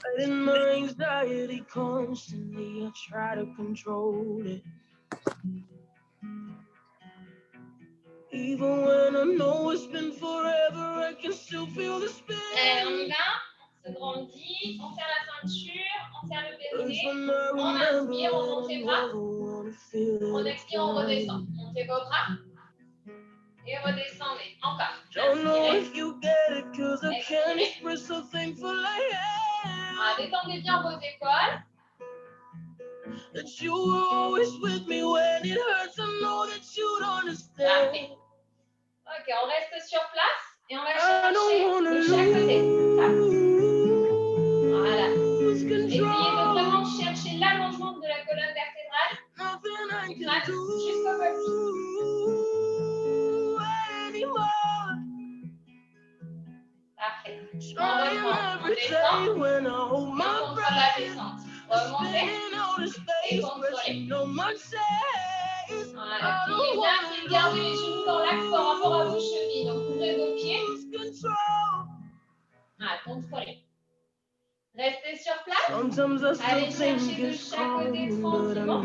Fighting my anxiety constantly, I try to control it. Even when I know it's been forever, I can still feel the spin. Allez, on y va. On se grandit, on serre la ceinture, on serre le périnée, on inspire, on monte les bras. On expire, on redescend. Montez vos bras. Et redescendez. Encore. Détendez bien vos épaules. That you were always with me when it hurts. I know that you'd understand. Parfait. Ok, on reste sur place et on va chercher de chaque côté. Voilà. Essayez de vraiment chercher l'allongement de la colonne vertébrale du crâne jusqu'au col. Parfait. On reprend, on descend, et on contrôle la descente. Remontez et contrôlez. Voilà, pliez bien, puis gardez les genoux dans l'axe par rapport à vos chevilles. Donc ouvrez vos pieds. Voilà, contrôlez. Restez sur place. Allez chercher de chaque côté tranquillement.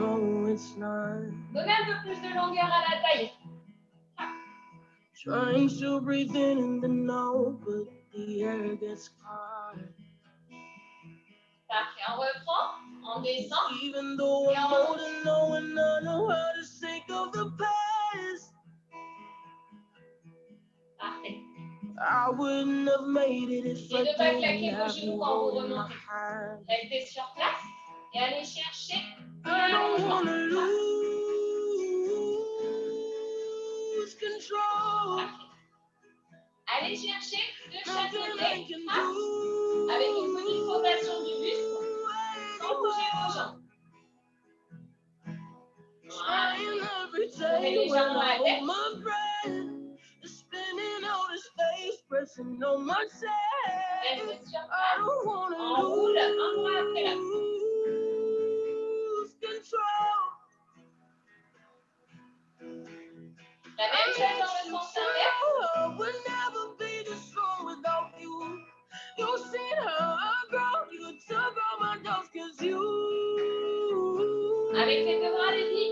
Donnez un peu plus de longueur à la taille. Trying to breathe in the now, but the air gets caught. Parfait, on reprend, on descend. Even though I'm old and know and I know how to think of the past. Parfait. I wouldn't have made it if I didn't have you holding my hand. Restez sur place et allez chercher. I don't wanna lose control. Parfait. Allez chercher de chaque côté, avec une petite rotation du buste, sans bouger vos jambes. Voilà. Levez légèrement la tête. Restez sur place. On roule un pas après l'autre. La même chose dans le sens inverse. Avec les deux bras, allez-y.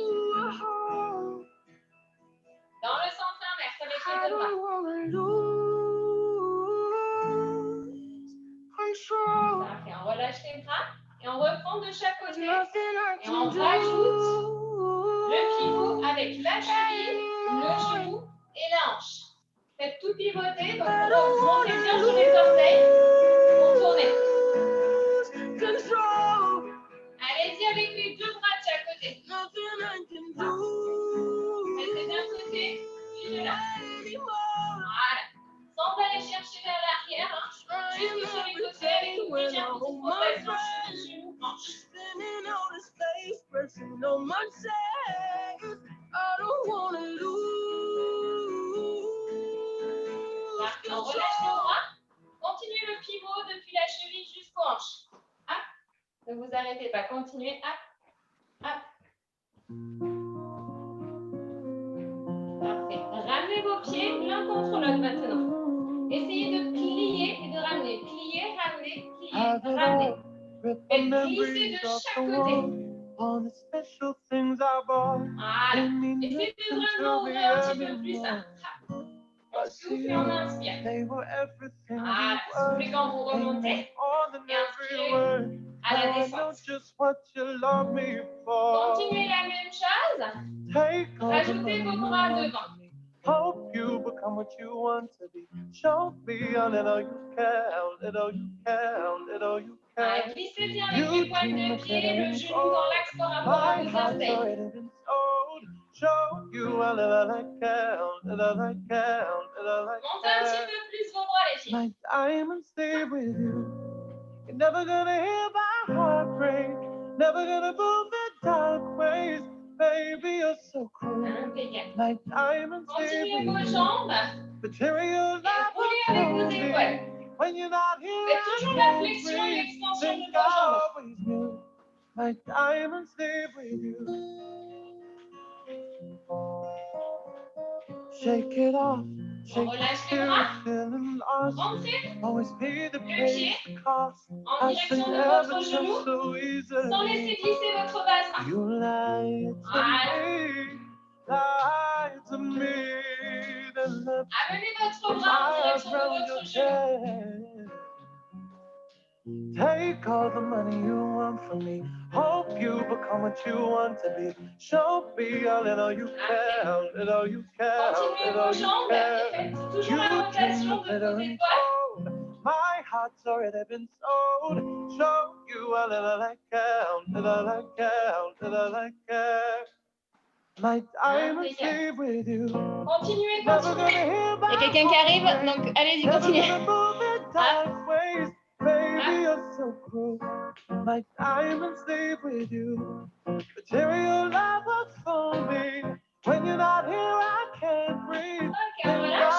Dans le sens inverse, avec les deux bras. Parfait, on relâche les bras et on reprend de chaque côté. Et on rajoute le pivot avec la cheville, le genou et la hanche. Faites tout pivoter, donc montez bien sur les orteils. Contournez. Allez-y avec les deux bras de chaque côté. Restez d'un côté, puis de là. Voilà. Sans aller chercher vers l'arrière, hein. Juste sur les côtés avec une légère petite rotation cheville, genou, hanche. Parfait, on relâche les bras. Continuez le pivot depuis la cheville jusqu'aux hanches. Hop. Ne vous arrêtez pas, continuez. Hop. Hop. Parfait. Ramenez vos pieds l'un contre l'autre maintenant. Essayez de plier et de ramener. Plier, ramener, plier, ramener. Et glissez de chaque côté. Voilà. Essayez de vraiment ouvrir un petit peu plus. On souffle et on inspire. Voilà. Soufflez quand vous remontez. Et inspirez à la descente. Continuez la même chose. Rajoutez vos bras devant. Hope you become what you want to be. Show me a little you care, little you care, little you care. Glissez bien avec les pointes de pied, le genou dans l'axe par rapport à vos orteils. Show you a little I care, little I care, little I care. Montez un petit peu plus vos bras, les filles. My diamonds stay with you. You're never gonna hear my heart break. Never gonna move the dark ways. Baby, you're so cool. My diamonds stay with you. Continuez vos jambes. Material Et roulez avec vos épaules. when you're not here. Faites toujours la flexion et l'extension de vos jambes. My diamonds stay with you. Shake it off. On relâche les bras. Rentrez always be the le pied place to cost. en direction de votre genou sans laisser glisser votre bassin. You lied to Voilà. me, lied to me. Amenez votre bras en direction de votre genou. Take all the money you want from me. Hope you become what you want to be. Show me a little you care, little you care, Continuez little vos you jambes et care. faites toujours la rotation de vos épaules. My heart's already been sold. Show you a little I care, little I care, little I care. My diamonds stay with you. Continuez, continuez. Il y a quelqu'un qui arrive, donc allez-y, continuez. Baby, you're so cruel. My diamonds stay with you. Material love was for me. When you're not here, I can't breathe. Ok, on relâche.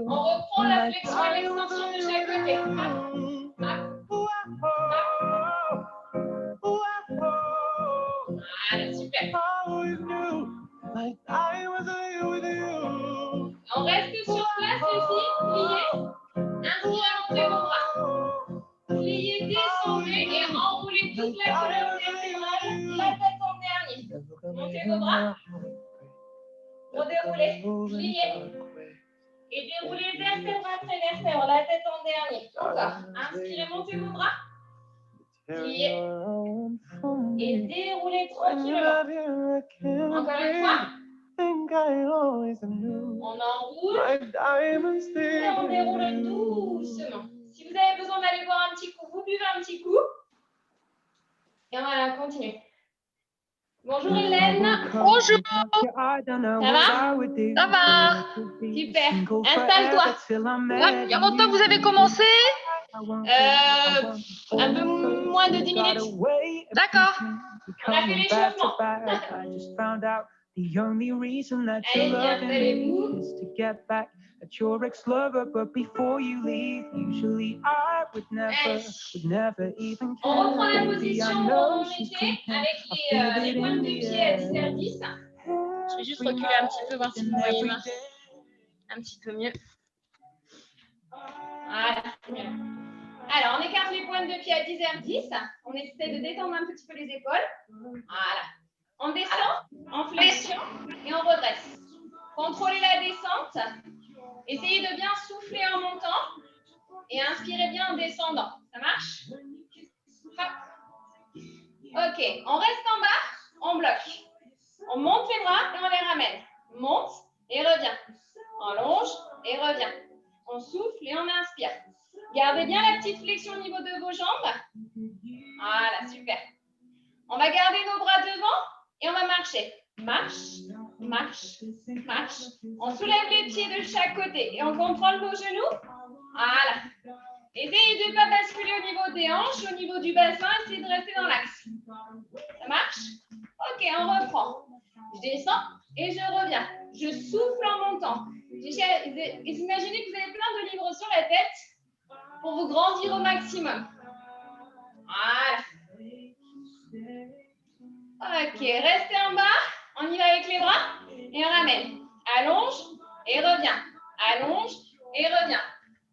On reprend la flexion et l'extension de chaque côté. Voilà, super. On reste sur place aussi, pliez. Inspirez, montez vos bras. Pliez, descendez et enroulez toute la colonne vertébrale, la tête en dernier. Montez vos bras. Redéroulez, pliez. Et déroulez vertèbre après vertèbre, la tête en dernier. Encore. Inspirez, montez vos bras. Pliez. Et déroulez tranquillement. Encore une fois. On enroule et on déroule doucement. Si vous avez besoin d'aller boire un petit coup, vous buvez un petit coup. Et voilà, continue. Bonjour Hélène. Bonjour. Ça va? Ça va? Super. Installe-toi. Ouais, il y a longtemps que vous avez commencé? Un peu moins de 10 minutes. D'accord. On a fait l'échauffement. Allez-y, installez-vous. At your ex-lover, but before you leave, usually I would never even On reprend la position où on était avec les pointes de pied à 10h10. Je vais juste reculer un petit peu, voir si vous voyez un petit peu mieux. Voilà, c'est mieux. Alors, on écarte les pointes de pied à 10h10. On essaie de détendre un petit peu les épaules. Voilà. On descend en flexion et on redresse. Contrôlez la descente. Essayez de bien souffler en montant et inspirez bien en descendant. Ça marche? Hop. Ok, on reste en bas, on bloque. On monte les bras et on les ramène. Monte et revient. On longe et revient. On souffle et on inspire. Gardez bien la petite flexion au niveau de vos jambes. Voilà, super. On va garder nos bras devant et on va marcher. Marche, marche, marche. On soulève les pieds de chaque côté et on contrôle vos genoux. Voilà. Essayez de ne pas basculer au niveau des hanches, au niveau du bassin. Essayez de rester dans l'axe. Ça marche? Ok, on reprend. Je descends et je reviens. Je souffle en montant. Imaginez que vous avez plein de livres sur la tête pour vous grandir au maximum. Voilà. Ok, restez en bas. On y va avec les bras et on ramène. Allonge et revient. Allonge et revient.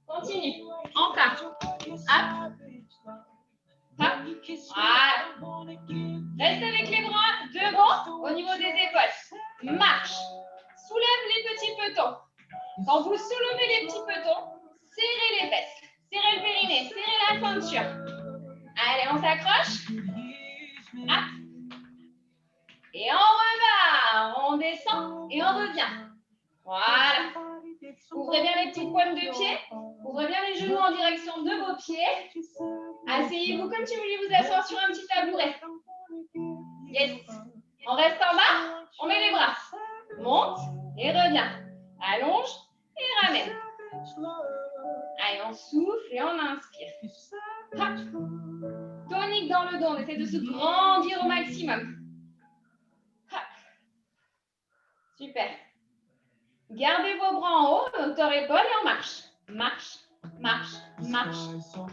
Continue. Encore. Hop. Hop. Voilà. Restez avec les bras devant au niveau des épaules. Marche. Soulève les petits petons. Quand vous soulevez les petits petons, serrez les fesses. Serrez le périnée. Serrez la ceinture. Allez, on s'accroche. Hop. Et on repart, on descend et on revient. Voilà. Ouvrez bien les petites pointes de pied. Ouvrez bien les genoux en direction de vos pieds. Asseyez-vous comme si vous vouliez vous asseoir sur un petit tabouret. Yes. On reste en bas, on met les bras. Monte et revient. Allonge et ramène. Allez, on souffle et on inspire. Hop. Tonique dans le dos, on essaie de se grandir au maximum. Super. Gardez vos bras en haut, hauteur épaule et on marche. Marche, marche, marche,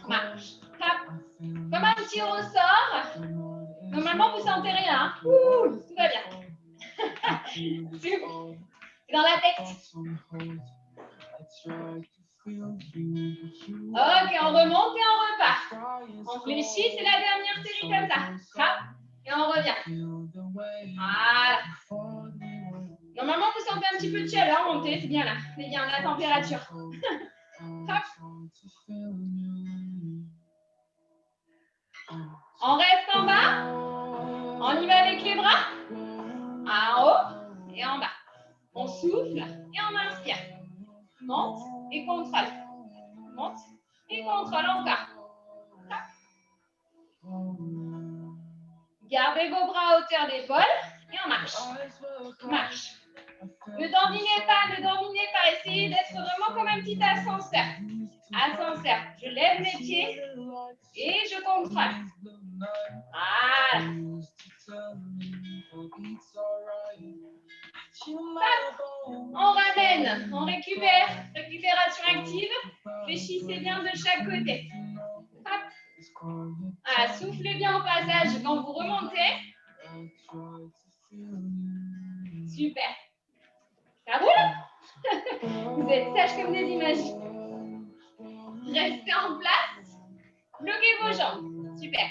marche. Hop. Comme un petit ressort. Normalement, vous sentez rien. Hein. Ouh, tout va bien. C'est dans la tête. Ok, on remonte et on repart. On fléchit, c'est la dernière série comme ça. Hop, et on revient. Voilà. Normalement, vous sentez un petit peu de chaleur monter, c'est bien là. C'est bien la température. Hop. On reste en bas. On y va avec les bras. En haut et en bas. On souffle et on inspire. Monte et contrôle. Monte et contrôle encore. Gardez vos bras à hauteur d'épaule et on marche. Marche. Ne dorminez pas. Essayez d'être vraiment comme un petit ascenseur. Ascenseur. Je lève mes pieds et je contrôle. Voilà. On ramène, on récupère. Récupération active. Fléchissez bien de chaque côté. Hop. Voilà, soufflez bien au passage quand vous remontez. Super. Ça roule? Vous êtes sages comme des images. Restez en place. Bloquez vos jambes. Super.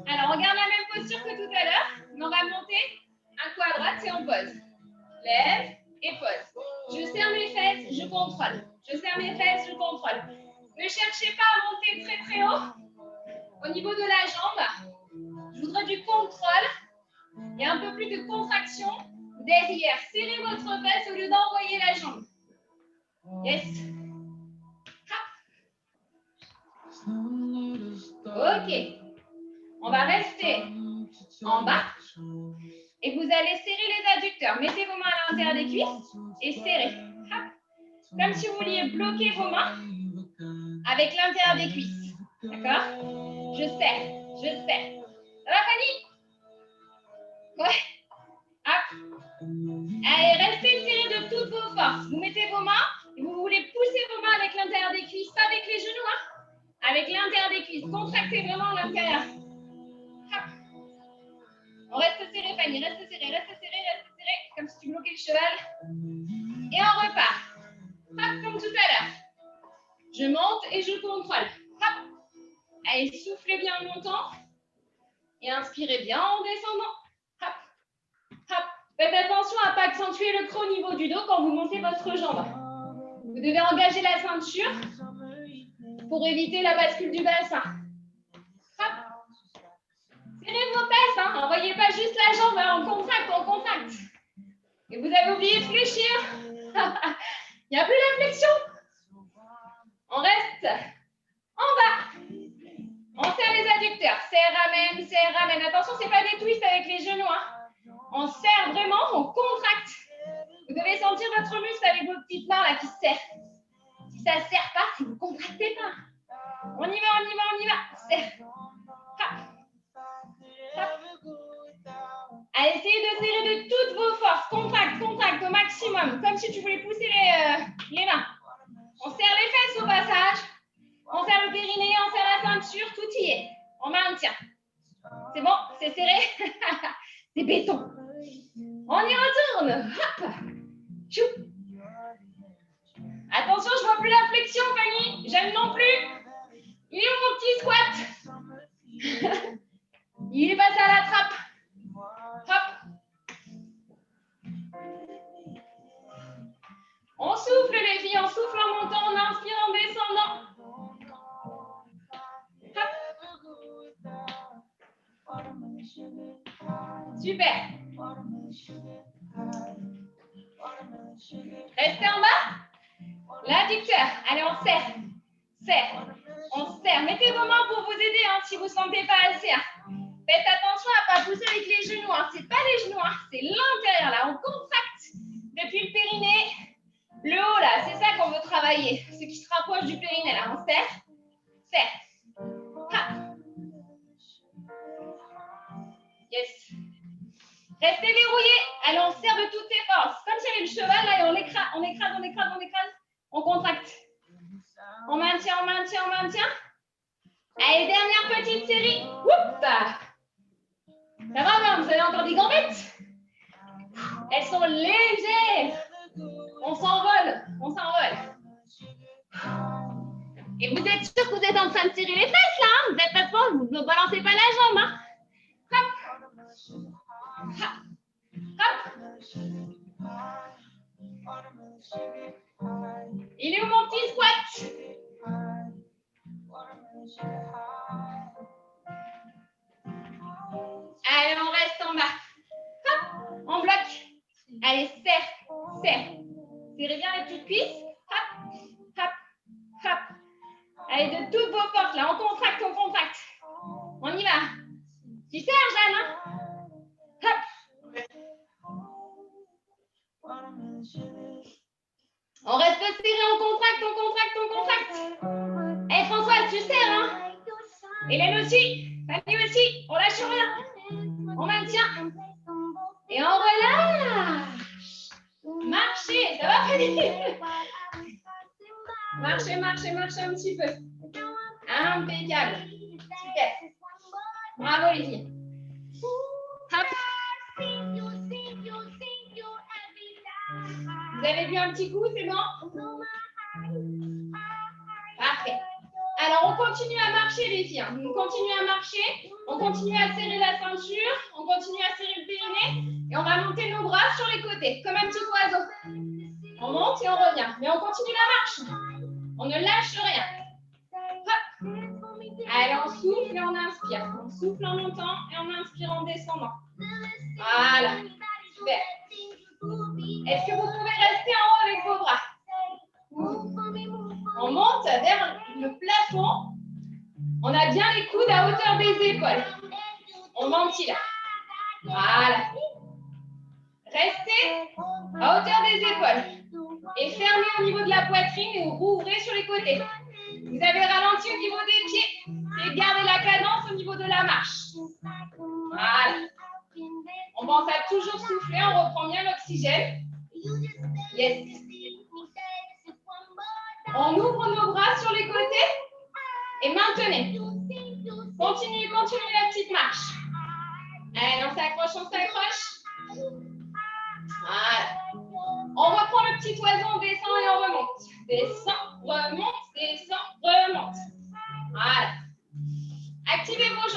Alors, on garde la même posture que tout à l'heure. Mais on va monter un coup à droite et on pose. Lève et pose. Je serre mes fesses, je contrôle. Je serre mes fesses, je contrôle. Ne cherchez pas à monter très très haut. Au niveau de la jambe, je voudrais du contrôle et un peu plus de contraction derrière. Serrez votre fesse au lieu d'envoyer la jambe. Yes. Ok. On va rester en bas. Et vous allez serrer les adducteurs. Mettez vos mains à l'intérieur des cuisses et serrez. Hop. Comme si vous vouliez bloquer vos mains avec l'intérieur des cuisses. D'accord? Je serre. Je serre. Ça va, Fanny? Ouais. Hop. Allez, restez serrés de toutes vos forces. Vous mettez vos mains et vous voulez pousser vos mains avec l'intérieur des cuisses, pas avec les genoux, hein? Avec l'intérieur des cuisses. Contractez vraiment l'intérieur. Hop. On reste serré, Fanny. Reste serré, reste serré, reste serré. Comme si tu bloquais le cheval. Et on repart. Hop, comme tout à l'heure. Je monte et je contrôle. Hop. Allez, soufflez bien en montant. Et inspirez bien en descendant. Hop. Hop. Faites attention à ne pas accentuer le creux au niveau du dos quand vous montez votre jambe. Vous devez engager la ceinture pour éviter la bascule du bassin. Hop. Serrez vos fesses, hein. N'envoyez pas juste la jambe, hein. On contracte. Et vous avez oublié de fléchir. Il n'y a plus la flexion. On reste en bas. On serre les adducteurs. Serre, ramène. Attention, ce n'est pas des twists avec les genoux, hein. On serre vraiment, on contracte. Vous devez sentir votre muscle avec vos petites mains là qui se serrent. Si ça ne serre pas, si vous ne contractez pas. On y va. Serre. Hop. Allez, essayez de serrer de toutes vos forces. Contracte au maximum. Comme si tu voulais pousser les mains. On serre les fesses au passage. On serre le périnée, on serre la ceinture. Tout y est. On maintient. C'est bon? C'est serré? C'est béton. On y retourne. Hop. Chou. Attention, je ne vois plus la flexion, Fanny. J'aime non plus. Il est où mon petit squat? Il est passé à la trappe. Hop. On souffle, les filles. On souffle en montant, on inspire en descendant. Hop. Super. Restez en bas. L'adducteur. Allez, on serre. Serre. On serre. Mettez vos mains pour vous aider hein, si vous ne sentez pas assez. Hein. Faites attention à ne pas pousser avec les genoux. Hein. Ce n'est pas les genoux, hein. C'est l'intérieur. Là, on contracte depuis le périnée. Le haut, là, c'est ça qu'on veut travailler. Ce qui se rapproche du périnée, là. On serre. Serre. Ha. Yes. Restez verrouillés. Allez, on serre de toutes ses forces. Comme s'il y avait le cheval, là, et on écrase. On contracte. On maintient. Allez, dernière petite série. Oups. Ça va, non? Vous avez encore des gambettes? Elles sont légères. On s'envole. Et vous êtes sûr que vous êtes en train de tirer les fesses là, hein? Vous êtes pas fort, vous ne balancez pas la jambe. Hein? Hop. Hop. Hop. Il est où mon petit squat? Allez, on reste en bas. Hop. On bloque. Allez, serre, serre. Serrez bien les petites cuisses. Hop, hop, hop. Allez, de toutes vos forces, là, on contracte, on contracte. On y va. Tu serres, Jeanne, hein? Hop. On reste serré, on contracte, on contracte, on contracte. Hey, Françoise, tu serres, hein? Hélène aussi. Fanny aussi. On lâche rien. On maintient. Et on relâche. Marchez, ça va, Fanny? Marchez, marchez, marchez un petit peu. Impeccable. Super. Bravo, les filles. Hop. Vous avez vu un petit coup, c'est bon? Parfait. Alors, on continue à marcher, les filles. On continue à marcher. On continue à serrer la ceinture. On continue à serrer le périnée. Et on va monter nos bras sur les côtés, comme un petit oiseau. On monte et on revient. Mais on continue la marche. On ne lâche rien. Hop. Allez, on souffle et on inspire. On souffle en montant et on inspire en descendant. Voilà. Super. Est-ce que vous pouvez rester en haut avec vos bras? On monte vers le plafond. On a bien les coudes à hauteur des épaules. On ventile. Voilà. Restez à hauteur des épaules. Et fermez au niveau de la poitrine et rouvrez sur les côtés. Vous avez ralenti au niveau des pieds. Et gardez la cadence au niveau de la marche. Voilà. On pense à toujours souffler. On reprend bien l'oxygène. Yes. On ouvre nos bras sur les côtés. Et maintenez. Continuez, continuez la petite marche. Allez, on s'accroche, on s'accroche. Voilà. On reprend le petit oiseau, on descend et on remonte. Descend, remonte, descend, remonte. Voilà. Activez vos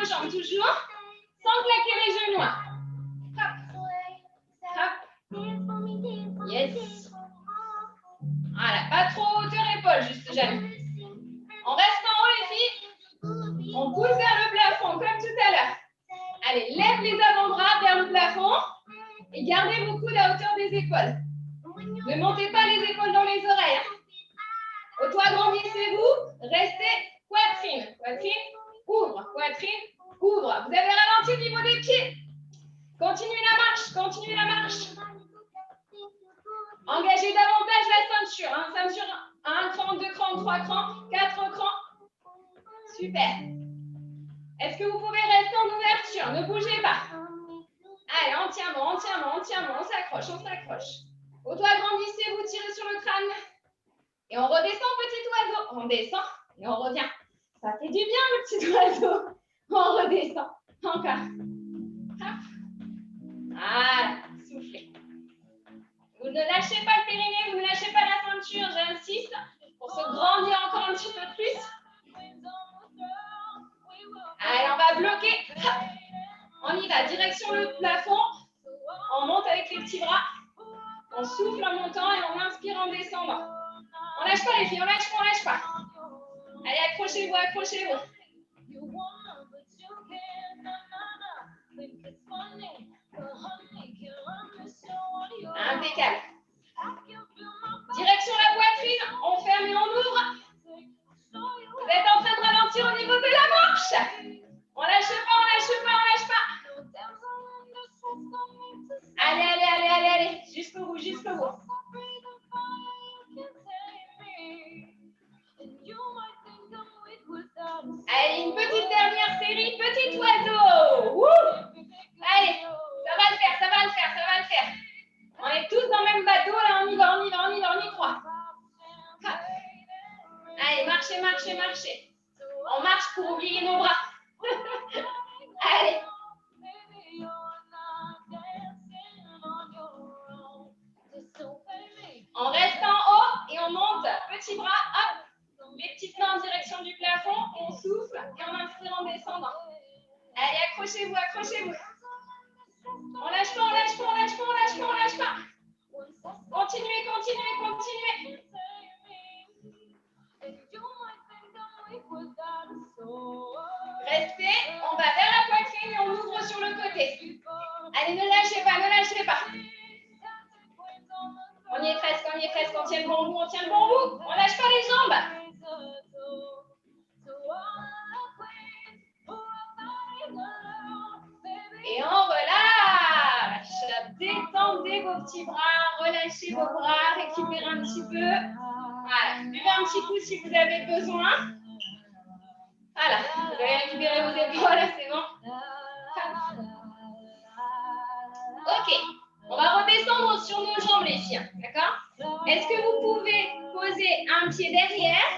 jambes toujours, sans claquer les genoux. Hop, hop. Yes. Voilà, pas trop hauteur épaule, juste Jeanne. On reste en haut les filles. On pousse vers le plafond comme tout à l'heure. Allez, lève les avant-bras vers le plafond et gardez vos coudes à hauteur des épaules. Ne montez pas les épaules dans les oreilles. Au toit, agrandissez-vous. Restez poitrine. Poitrine, ouvre. Poitrine, ouvre. Vous avez ralenti au niveau des pieds. Continuez la marche. Continuez la marche. Engagez davantage la ceinture. Hein. Ceinture 1 cran, 2 crans, 3 crans, 4 crans. Super. Est-ce que vous pouvez rester en ouverture? Ne bougez pas. Allez, entièrement, entièrement, entièrement. On s'accroche, on s'accroche. Au toit, agrandissez, vous tirez sur le crâne. Et on redescend, petit oiseau. On descend et on revient. Ça fait du bien, le petit oiseau. On redescend. Encore. Hop. Voilà. Soufflez. Vous ne lâchez pas le périnée, vous ne lâchez pas la ceinture. J'insiste pour se grandir encore un petit peu plus. Allez, on va bloquer. Hop. On y va. Direction le plafond. On monte avec les petits bras. On souffle en montant et on inspire en descendant. On lâche pas les filles, on lâche pas, on lâche pas. Allez, accrochez-vous, accrochez-vous. Impeccable. Direction la poitrine, on ferme et on ouvre. Vous êtes en train de ralentir au niveau de la marche. On lâche pas, on lâche pas, on lâche pas. Allez, allez, allez, allez, allez. Jusqu'au bout, jusqu'au bout. Allez, une petite dernière série, petit oiseau. Wouh. Allez, ça va le faire, ça va le faire, ça va le faire. On est tous dans le même bateau, là, on y va, on y va, on y va, on y croit. Hop. Allez, marchez, marchez, marchez. On marche pour oublier nos bras. Allez. On reste en haut et on monte. Petit bras, hop, les petites mains en direction du plafond, on souffle et on inspire en descendant. Allez, accrochez-vous, accrochez-vous. On lâche pas, on lâche pas, on lâche pas, on lâche pas, on lâche pas. Continuez, continuez, continuez. Restez, on va vers la poitrine et on ouvre sur le côté. Allez, ne lâchez pas, ne lâchez pas. On y est presque, on y est presque, on tient le bon bout, on tient le bon bout. On lâche pas les jambes. Et on relâche. Détendez vos petits bras, relâchez vos bras, récupérez un petit peu. Voilà, buvez un petit coup si vous avez besoin. Voilà, vous allez récupérer vos épaules, c'est bon. Ok, on va redescendre sur nos jambes les filles, d'accord? Est-ce que vous pouvez poser un pied derrière,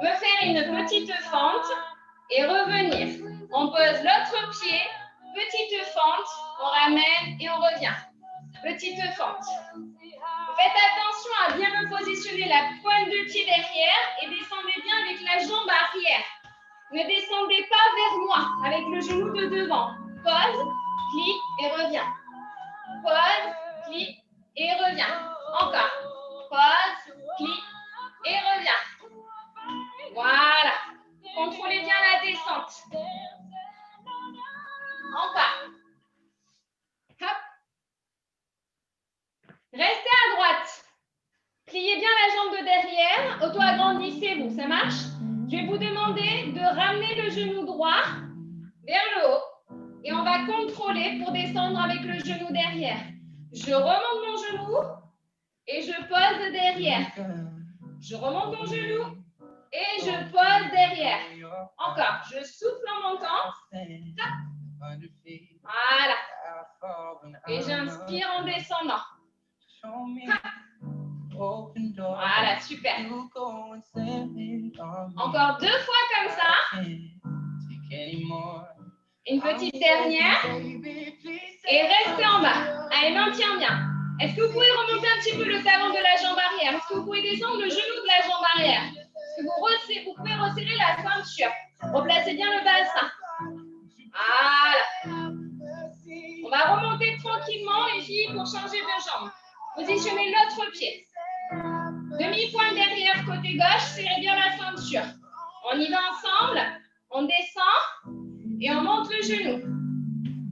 me faire une petite fente et revenir? On pose l'autre pied, petite fente, on ramène et on revient. Petite fente. Faites attention à bien me positionner la pointe de pied derrière et descendez bien avec la jambe arrière. Ne descendez pas vers moi avec le genou de devant. Pose, clic et reviens. Pose, clic et reviens. Encore. Pose, clic et reviens. Voilà. Contrôlez bien la descente. Encore. Hop. Restez à droite. Pliez bien la jambe de derrière. Auto-agrandissez-vous. Ça marche? Je vais vous demander de ramener le genou droit vers le haut. Et on va contrôler pour descendre avec le genou derrière. Je remonte mon genou et je pose derrière. Je remonte mon genou et je pose derrière. Encore. Je souffle en montant. Voilà. Et j'inspire en descendant. Voilà, super. Encore 2 fois comme ça. Une petite dernière. Et restez en bas. Allez, maintiens bien. Est-ce que vous pouvez remonter un petit peu le talon de la jambe arrière? Est-ce que vous pouvez descendre le genou de la jambe arrière? Est-ce que vous pouvez resserrer la ceinture? Replacez bien le bassin. Voilà. On va remonter tranquillement, les filles, pour changer de jambe. Positionnez l'autre pied. Demi-pointe derrière, côté gauche, serrez bien la ceinture. On y va ensemble. On descend et on monte le genou.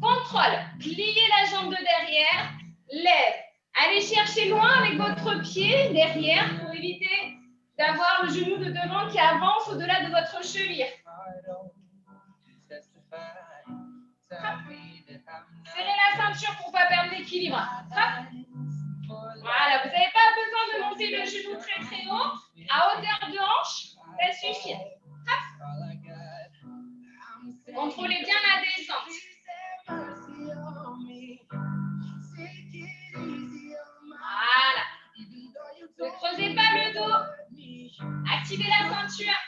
Contrôle. Pliez la jambe de derrière. Lève. Allez chercher loin avec votre pied derrière pour éviter d'avoir le genou de devant qui avance au-delà de votre cheville. Serrez la ceinture pour ne pas perdre l'équilibre. Voilà, vous n'avez pas besoin de monter le genou très très haut. À hauteur de hanche, ça suffit. Contrôlez bien la descente. Voilà. Ne creusez pas le dos. Activez la ceinture.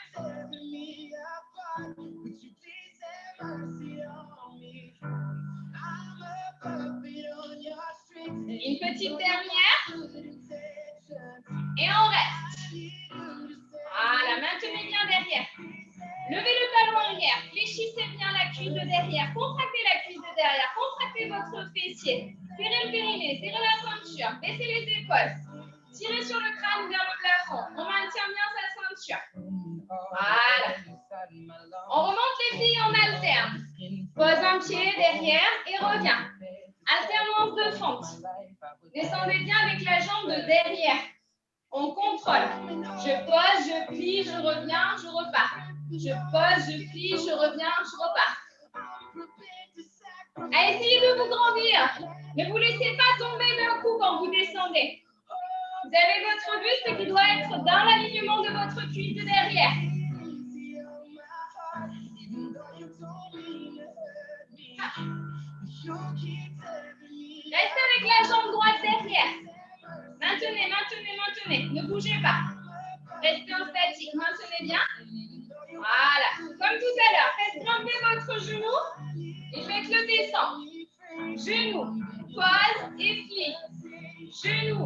Une petite dernière. Et on reste. Voilà, maintenez bien derrière. Levez le talon arrière. Fléchissez bien la cuisse de derrière. Contractez la cuisse de derrière. Contractez votre fessier. Serrez le périnée. Serrez la ceinture. Baissez les épaules. Tirez sur le crâne vers le plafond. On maintient bien sa ceinture. Voilà. On remonte les filles en alterne. Pose un pied derrière et reviens. Alternance de fente. Descendez bien avec la jambe de derrière. On contrôle. Je pose, je plie, je reviens, je repars. Je pose, je plie, je reviens, je repars. Essayez de vous grandir. Ne vous laissez pas tomber d'un coup quand vous descendez. Vous avez votre buste qui doit être dans l'alignement de votre cuisse de derrière. Restez avec la jambe droite derrière. Maintenez, maintenez, maintenez. Ne bougez pas. Restez en statique. Maintenez bien. Voilà. Comme tout à l'heure, faites grimper votre genou et faites-le descendre. Genou, pose et plie. Genou,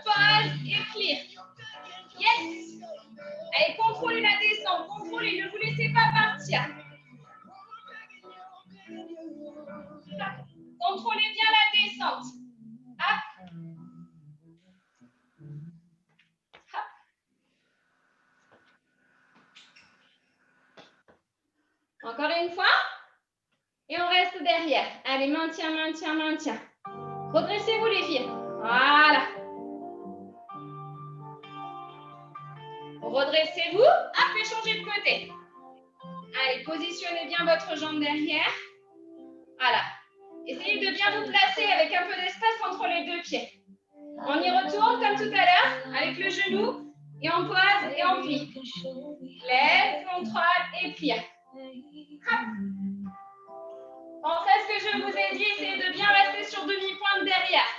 pose et plie. Yes. épaules et ne vous laissez pas partir. Contrôlez bien la descente. Hop. Hop. Encore une fois. Et on reste derrière. Allez, maintien, maintien, maintien. Redressez-vous les filles. Voilà. Redressez-vous. Hop, et changez de côté. Allez, positionnez bien votre jambe derrière. Voilà. Essayez de bien vous placer avec un peu d'espace entre les deux pieds. On y retourne comme tout à l'heure, avec le genou, et on pose et on plie. Lève, contrôle et plie. Hop. Pensez à ce que je vous ai dit, essayez de bien rester sur demi-pointe derrière.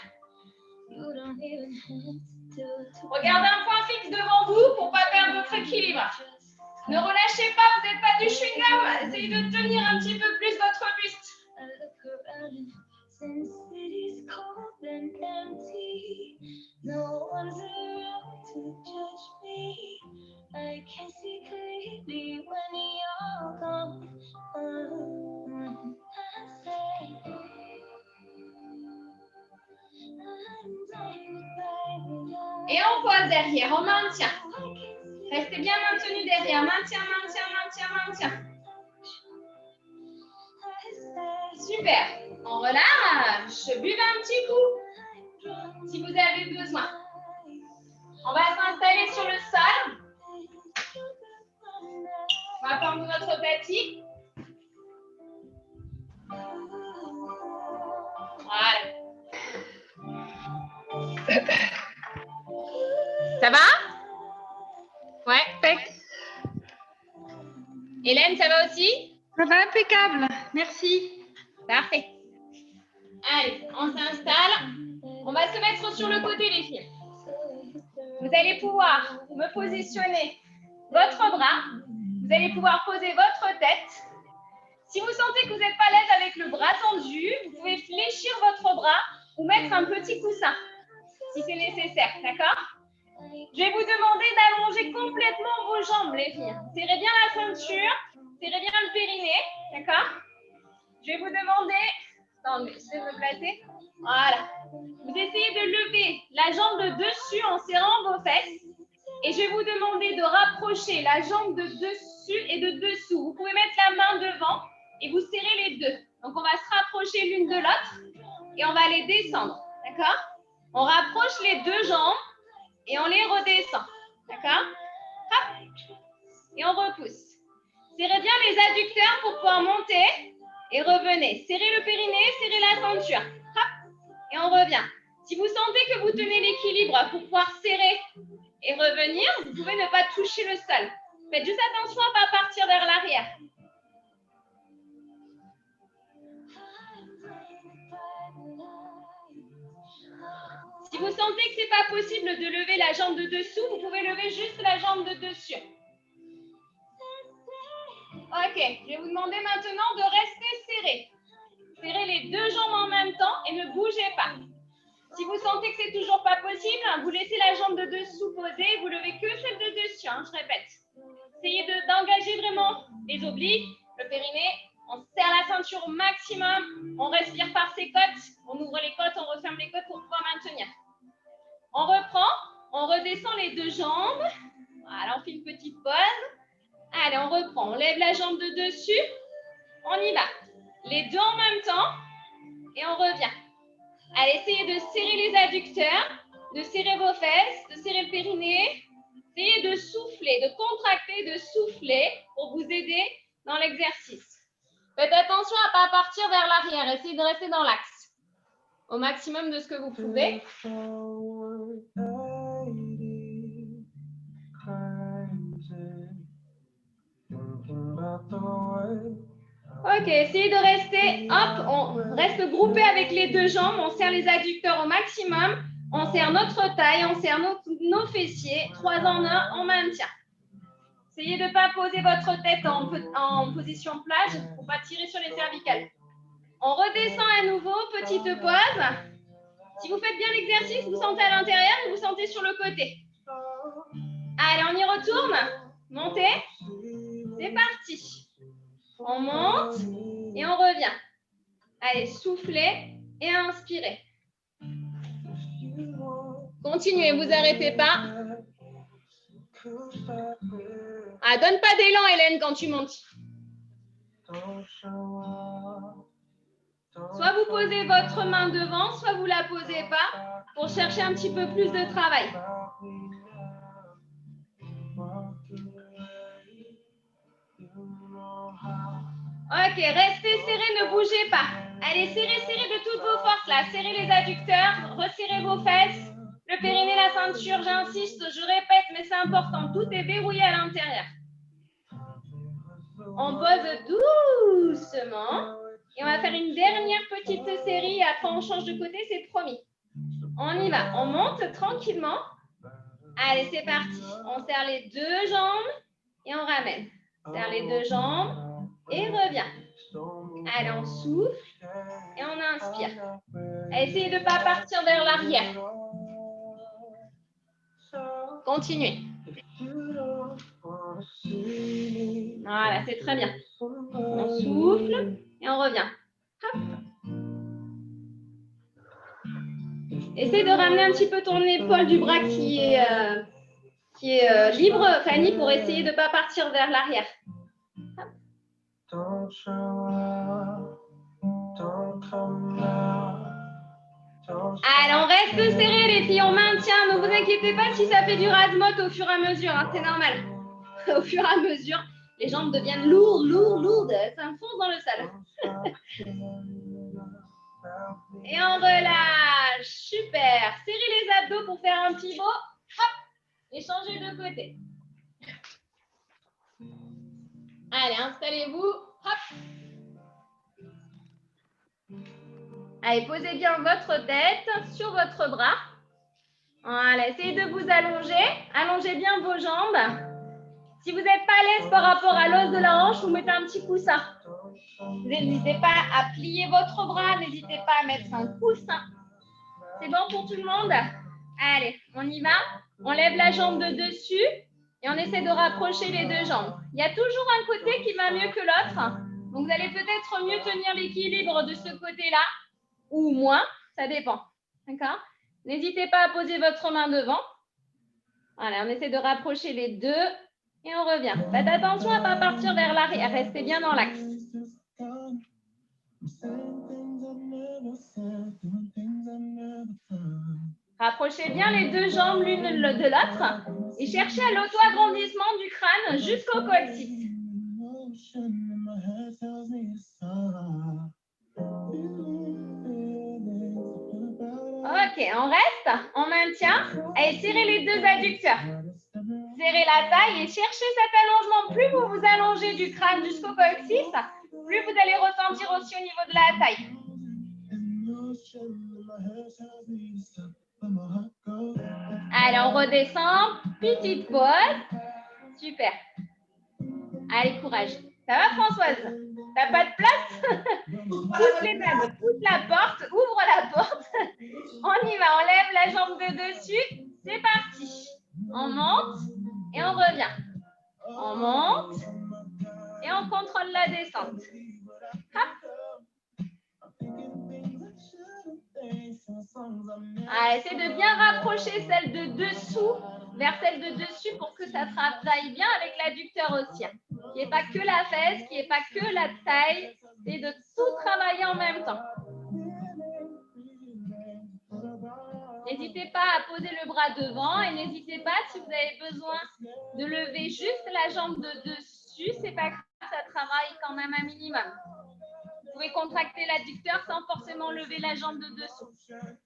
Regardez un point fixe devant vous pour ne pas perdre votre équilibre. Ne relâchez pas, vous n'êtes pas du chewing-gum. Essayez de tenir un petit peu plus votre buste. Et on pose derrière, on maintient. Restez bien maintenu derrière. Maintien, maintien, maintien, maintien. Super. On relâche. Buvez un petit coup si vous avez besoin. On va s'installer sur le sol. On va prendre notre tapis. Voilà. Ça va? Ouais. Hélène, ça va aussi? Ça va impeccable. Merci. Parfait. Allez, on s'installe. On va se mettre sur le côté, les filles. Vous allez pouvoir me positionner votre bras. Vous allez pouvoir poser votre tête. Si vous sentez que vous n'êtes pas à l'aise avec le bras tendu, vous pouvez fléchir votre bras ou mettre un petit coussin, si c'est nécessaire, d'accord? Je vais vous demander d'allonger complètement vos jambes, les filles. Serrez bien la ceinture, serrez bien le périnée, d'accord? Je vais vous demander, attendez, je vais me placer. Voilà. Vous essayez de lever la jambe de dessus en serrant vos fesses. Et je vais vous demander de rapprocher la jambe de dessus et de dessous. Vous pouvez mettre la main devant et vous serrez les deux. Donc, on va se rapprocher l'une de l'autre et on va les descendre, d'accord? On rapproche les deux jambes et on les redescend, d'accord? Hop. Et on repousse. Serrez bien les adducteurs pour pouvoir monter et revenez. Serrez le périnée, serrez la ceinture. Hop. Et on revient. Si vous sentez que vous tenez l'équilibre pour pouvoir serrer et revenir, vous pouvez ne pas toucher le sol. Faites juste attention à ne pas partir vers l'arrière. Si vous sentez que ce n'est pas possible de lever la jambe de dessous, vous pouvez lever juste la jambe de dessus. Ok, je vais vous demander maintenant de rester serré. Serrez les deux jambes en même temps et ne bougez pas. Si vous sentez que c'est toujours pas possible, vous laissez la jambe de dessous posée, vous levez que celle de dessus, je répète. Essayez d'engager vraiment les obliques, le périnée, on serre la ceinture au maximum, on respire par ses côtes, on ouvre les côtes, on referme les côtes pour pouvoir maintenir. On reprend, on redescend les deux jambes, voilà, on fait une petite pause. Allez, on reprend, on lève la jambe de dessus, on y va. Les deux en même temps et on revient. Allez, essayez de serrer les adducteurs, de serrer vos fesses, de serrer le périnée. Essayez de souffler, de contracter, de souffler pour vous aider dans l'exercice. Faites attention à ne pas partir vers l'arrière. Essayez de rester dans l'axe au maximum de ce que vous pouvez. Ok, essayez de rester, hop, on reste groupé avec les deux jambes, on serre les adducteurs au maximum, on serre notre taille, on serre nos fessiers, 3 en 1, on maintient. Essayez de ne pas poser votre tête en position plage pour ne pas tirer sur les cervicales. On redescend à nouveau, petite pause. Si vous faites bien l'exercice, vous sentez à l'intérieur et vous sentez sur le côté. Allez, on y retourne. Montez. C'est parti. On monte et on revient. Allez, soufflez et inspirez. Continuez, vous n'arrêtez pas. Ah, donne pas d'élan, Hélène, quand tu montes. Soit vous posez votre main devant, soit vous ne la posez pas pour chercher un petit peu plus de travail. Ok, restez serrés, ne bougez pas. Allez, serrez, serrez de toutes vos forces là. Serrez les adducteurs, resserrez vos fesses. Le périnée, la ceinture, j'insiste, je répète, mais c'est important. Tout est verrouillé à l'intérieur. On pose doucement. Et on va faire une dernière petite série. Après, on change de côté, c'est promis. On y va. On monte tranquillement. Allez, c'est parti. On serre les deux jambes et on ramène. Serre les deux jambes et revient. Allez, on souffle et on inspire. Essayez de ne pas partir vers l'arrière. Continuez. Voilà, c'est très bien. On souffle et on revient. Hop. Essaye de ramener un petit peu ton épaule du bras qui est libre, Fanny, pour essayer de ne pas partir vers l'arrière. Allez, on reste serré les filles, on maintient. Ne vous inquiétez pas si ça fait du ras-motte au fur et à mesure, hein, c'est normal. Au fur et à mesure, les jambes deviennent lourdes, ça fonce dans le sol. Et on relâche, super. Serrez les abdos pour faire un pivot, hop, et changez de côté. Allez, installez-vous, hop. Allez, posez bien votre tête sur votre bras. Voilà, essayez de vous allonger. Allongez bien vos jambes. Si vous n'êtes pas à l'aise par rapport à l'os de la hanche, vous mettez un petit coussin. N'hésitez pas à plier votre bras. N'hésitez pas à mettre un coussin. C'est bon pour tout le monde? Allez, on y va. On lève la jambe de dessus et on essaie de rapprocher les deux jambes. Il y a toujours un côté qui va mieux que l'autre. Donc, vous allez peut-être mieux tenir l'équilibre de ce côté-là. Ou moins, ça dépend. D'accord? N'hésitez pas à poser votre main devant. Voilà, on essaie de rapprocher les deux et on revient. Faites attention à ne pas partir vers l'arrière. Restez bien dans l'axe. Rapprochez bien les deux jambes l'une de l'autre et cherchez à l'auto-agrandissement du crâne jusqu'au coccyx. Ok, on reste, on maintient. Allez, serrez les deux adducteurs. Serrez la taille et cherchez cet allongement. Plus vous vous allongez du crâne jusqu'au coccyx, plus vous allez ressentir aussi au niveau de la taille. Allez, on redescend. Petite pause. Super. Allez, courage. Ça va, Françoise? T'as pas de place? Pousse les dames, pousse la porte, ouvre la porte. On y va, on lève la jambe de dessus. C'est parti. On monte et on revient. On monte et on contrôle la descente. Hop. Allez, essayez de bien rapprocher celle de dessous vers celle de dessus pour que ça travaille bien avec l'adducteur aussi. Qu'il n'y ait pas que la fesse, qu'il n'y ait pas que la taille, et de tout travailler en même temps. N'hésitez pas à poser le bras devant et n'hésitez pas, si vous avez besoin de lever juste la jambe de dessus, c'est pas grave, ça travaille quand même un minimum. Vous pouvez contracter l'adducteur sans forcément lever la jambe de dessous.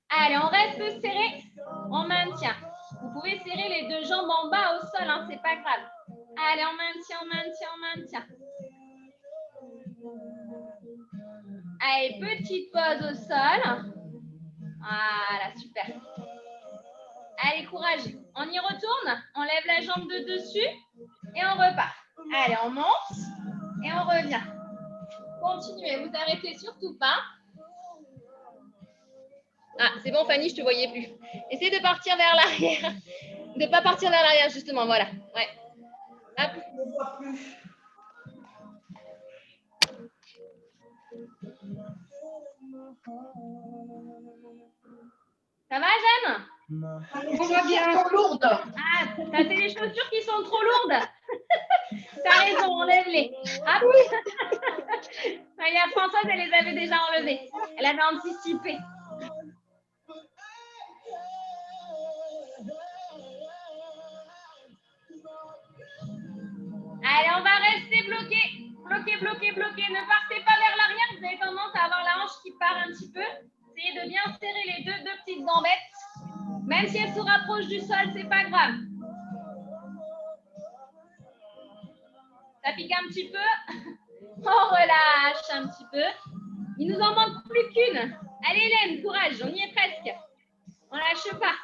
Allez, on reste serré, on maintient. Vous pouvez serrer les deux jambes en bas au sol, hein, c'est pas grave. Allez, on maintient, on maintient, on maintient. Allez, petite pause au sol. Voilà, super. Allez, courage. On y retourne. On lève la jambe de dessus et on repart. Allez, on monte et on revient. Continuez, vous arrêtez surtout pas. Ah, c'est bon, Fanny, je ne te voyais plus. Essayez de partir vers l'arrière. De ne pas partir vers l'arrière, justement, voilà. Ouais. Hop. Ça va, Jeanne? On va bien. Trop lourde. Ah, t'as fait les chaussures qui sont trop lourdes. T'as raison, enlève-les. Hop. Regarde, Françoise, elle les avait déjà enlevées. Elle avait anticipé. Allez, on va rester bloqué. Bloqué, bloqué, bloqué. Ne partez pas vers l'arrière. Vous avez tendance à avoir la hanche qui part un petit peu. Essayez de bien serrer les deux petites gambettes. Même si elles se rapprochent du sol, c'est pas grave. Ça pique un petit peu. On relâche un petit peu. Il nous en manque plus qu'une. Allez, Hélène, courage. On y est presque. On lâche pas.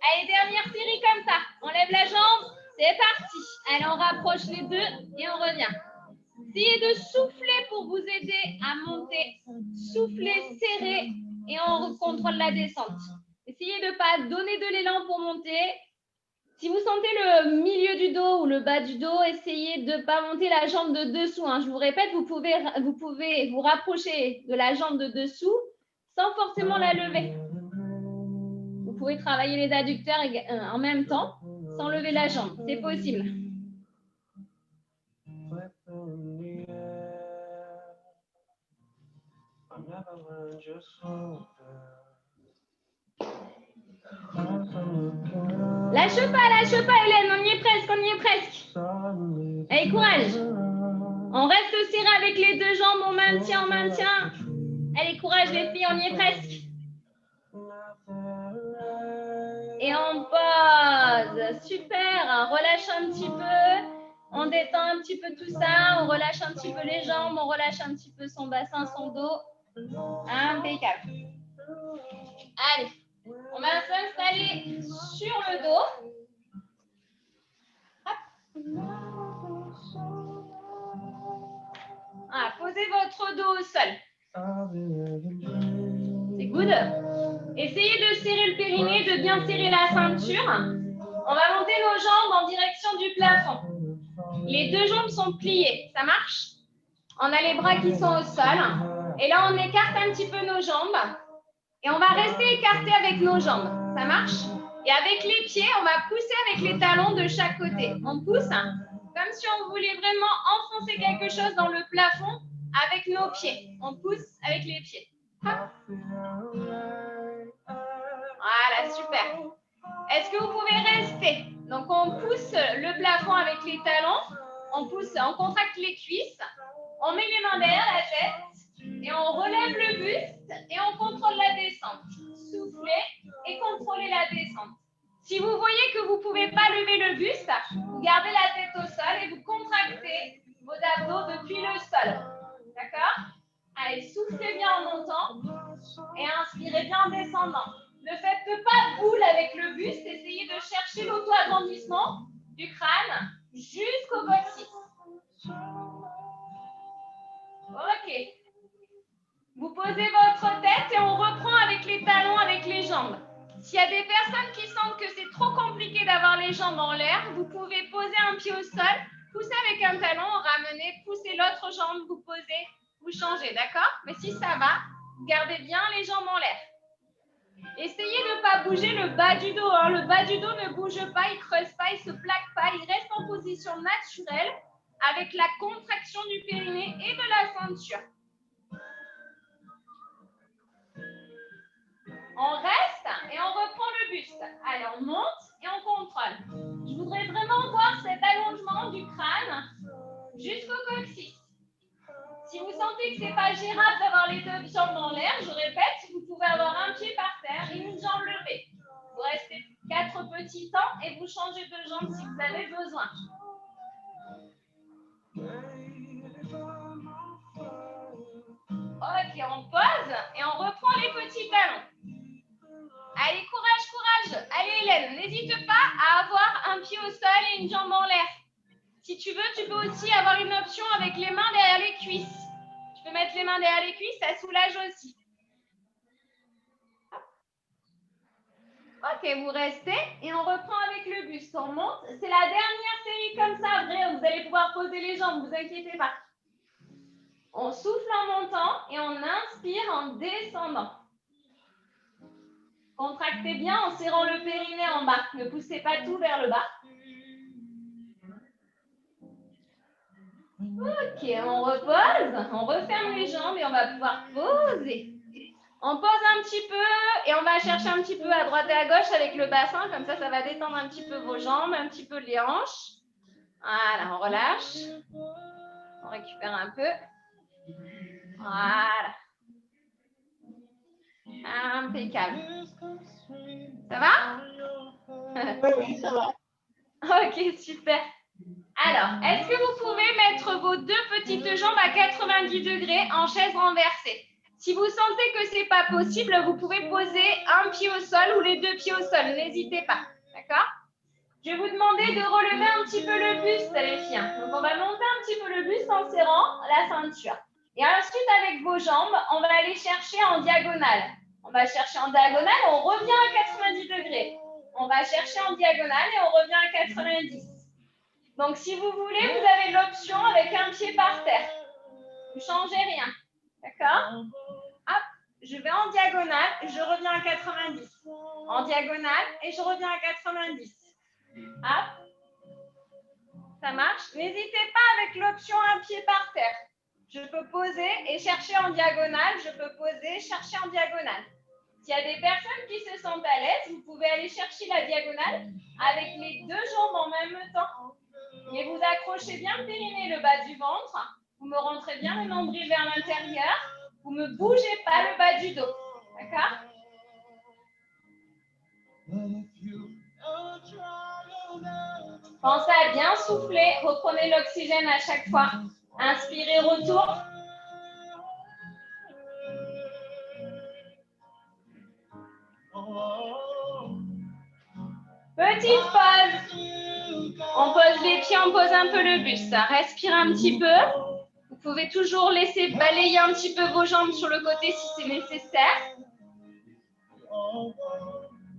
Allez, dernière série comme ça. On lève la jambe. C'est parti. Allez, on rapproche les deux et on revient. Essayez de souffler pour vous aider à monter. Soufflez, serrez et on contrôle la descente. Essayez de ne pas donner de l'élan pour monter. Si vous sentez le milieu du dos ou le bas du dos, essayez de ne pas monter la jambe de dessous. Hein. Je vous répète, vous pouvez vous rapprocher de la jambe de dessous sans forcément la lever. Vous pouvez travailler les adducteurs en même temps sans lever la jambe. C'est possible. Lâche pas, Hélène, on y est presque, on y est presque. Allez, courage. On reste serré avec les deux jambes, on maintient. Allez, courage les filles, on y est presque. Et on pose. Super, relâche un petit peu. On détend un petit peu tout ça, on relâche un petit peu les jambes, on relâche un petit peu son bassin, son dos. Impeccable. Allez, on va s'installer sur le dos. Hop. Ah, posez votre dos au sol. C'est good. Essayez de serrer le périnée, de bien serrer la ceinture. On va monter nos jambes en direction du plafond. Les deux jambes sont pliées, ça marche? On a les bras qui sont au sol. Et là, on écarte un petit peu nos jambes. Et on va rester écarté avec nos jambes. Ça marche? Et avec les pieds, on va pousser avec les talons de chaque côté. On pousse comme si on voulait vraiment enfoncer quelque chose dans le plafond avec nos pieds. On pousse avec les pieds. Hop. Voilà, super. Est-ce que vous pouvez rester? Donc, on pousse le plafond avec les talons. On pousse, on contracte les cuisses. On met les mains derrière la tête. Et on relève le buste et on contrôle la descente. Soufflez et contrôlez la descente. Si vous voyez que vous ne pouvez pas lever le buste, vous gardez la tête au sol et vous contractez vos abdos depuis le sol. D'accord? Allez, soufflez bien en montant et inspirez bien en descendant. Ne faites pas boule avec le buste. Essayez de chercher l'auto-agrandissement du crâne jusqu'au coccyx. Ok. Vous posez votre tête et on reprend avec les talons, avec les jambes. S'il y a des personnes qui sentent que c'est trop compliqué d'avoir les jambes en l'air, vous pouvez poser un pied au sol, pousser avec un talon, ramener, pousser l'autre jambe, vous posez, vous changez, d'accord? Mais si ça va, gardez bien les jambes en l'air. Essayez de ne pas bouger le bas du dos. Hein. Le bas du dos ne bouge pas, il ne creuse pas, il ne se plaque pas, il reste en position naturelle avec la contraction du périnée et de la ceinture. On reste et on reprend le buste. Allez, on monte et on contrôle. Je voudrais vraiment voir cet allongement du crâne jusqu'au coccyx. Si vous sentez que ce n'est pas gérable d'avoir les deux jambes dans l'air, je répète, vous pouvez avoir un pied par terre et une jambe levée. Vous restez 4 petits temps et vous changez de jambe si vous avez besoin. Ok, on pose et on reprend les petits talons. Allez, courage, courage. Allez, Hélène, n'hésite pas à avoir un pied au sol et une jambe en l'air. Si tu veux, tu peux aussi avoir une option avec les mains derrière les cuisses. Tu peux mettre les mains derrière les cuisses, ça soulage aussi. Ok, vous restez et on reprend avec le buste. On monte. C'est la dernière série comme ça. Après, vous allez pouvoir poser les jambes, ne vous inquiétez pas. On souffle en montant et on inspire en descendant. Contractez bien en serrant le périnée en bas. Ne poussez pas tout vers le bas. Ok, on repose. On referme les jambes et on va pouvoir poser. On pose un petit peu et on va chercher un petit peu à droite et à gauche avec le bassin. Comme ça va détendre un petit peu vos jambes, un petit peu les hanches. Voilà, on relâche. On récupère un peu. Voilà. Impeccable. Ça va? Oui, ça va. Ok, super. Alors, est-ce que vous pouvez mettre vos deux petites jambes à 90 degrés en chaise renversée? Si vous sentez que ce n'est pas possible, vous pouvez poser un pied au sol ou les deux pieds au sol. N'hésitez pas. D'accord? Je vais vous demander de relever un petit peu le buste, les filles. Donc, on va monter un petit peu le buste en serrant la ceinture. Et ensuite, avec vos jambes, on va aller chercher en diagonale. On va chercher en diagonale, on revient à 90 degrés. On va chercher en diagonale et on revient à 90. Donc, si vous voulez, vous avez l'option avec un pied par terre. Vous ne changez rien. D'accord? Hop, je vais en diagonale et je reviens à 90. En diagonale et je reviens à 90. Hop. Ça marche? N'hésitez pas avec l'option un pied par terre. Je peux poser et chercher en diagonale. Je peux poser et chercher en diagonale. S'il y a des personnes qui se sentent à l'aise, vous pouvez aller chercher la diagonale avec les deux jambes en même temps. Et vous accrochez bien le périnée, le bas du ventre. Vous me rentrez bien le nombril vers l'intérieur. Vous ne bougez pas le bas du dos. D'accord? Pensez à bien souffler. Reprenez l'oxygène à chaque fois. Inspirez, retour. Petite pause. On pose les pieds, on pose un peu le buste. Respire un petit peu. Vous pouvez toujours laisser balayer un petit peu vos jambes sur le côté si c'est nécessaire.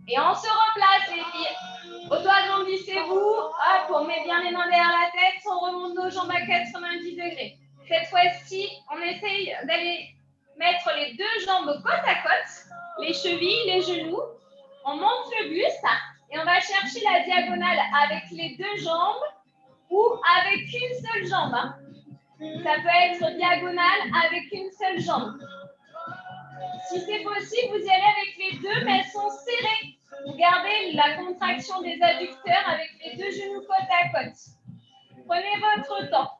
Et on se replace, les filles. Au doigt agrandissez-vous. Hop, on met bien les mains derrière la tête. On remonte nos jambes à 90 degrés. Cette fois-ci, on essaye d'aller mettre les deux jambes côte à côte. Les chevilles, les genoux. On monte le buste. Et on va chercher la diagonale avec les deux jambes ou avec une seule jambe. Ça peut être diagonale avec une seule jambe. Si c'est possible, vous y allez avec les deux, mais elles sont serrées. Vous gardez la contraction des adducteurs avec les deux genoux côte à côte. Prenez votre temps.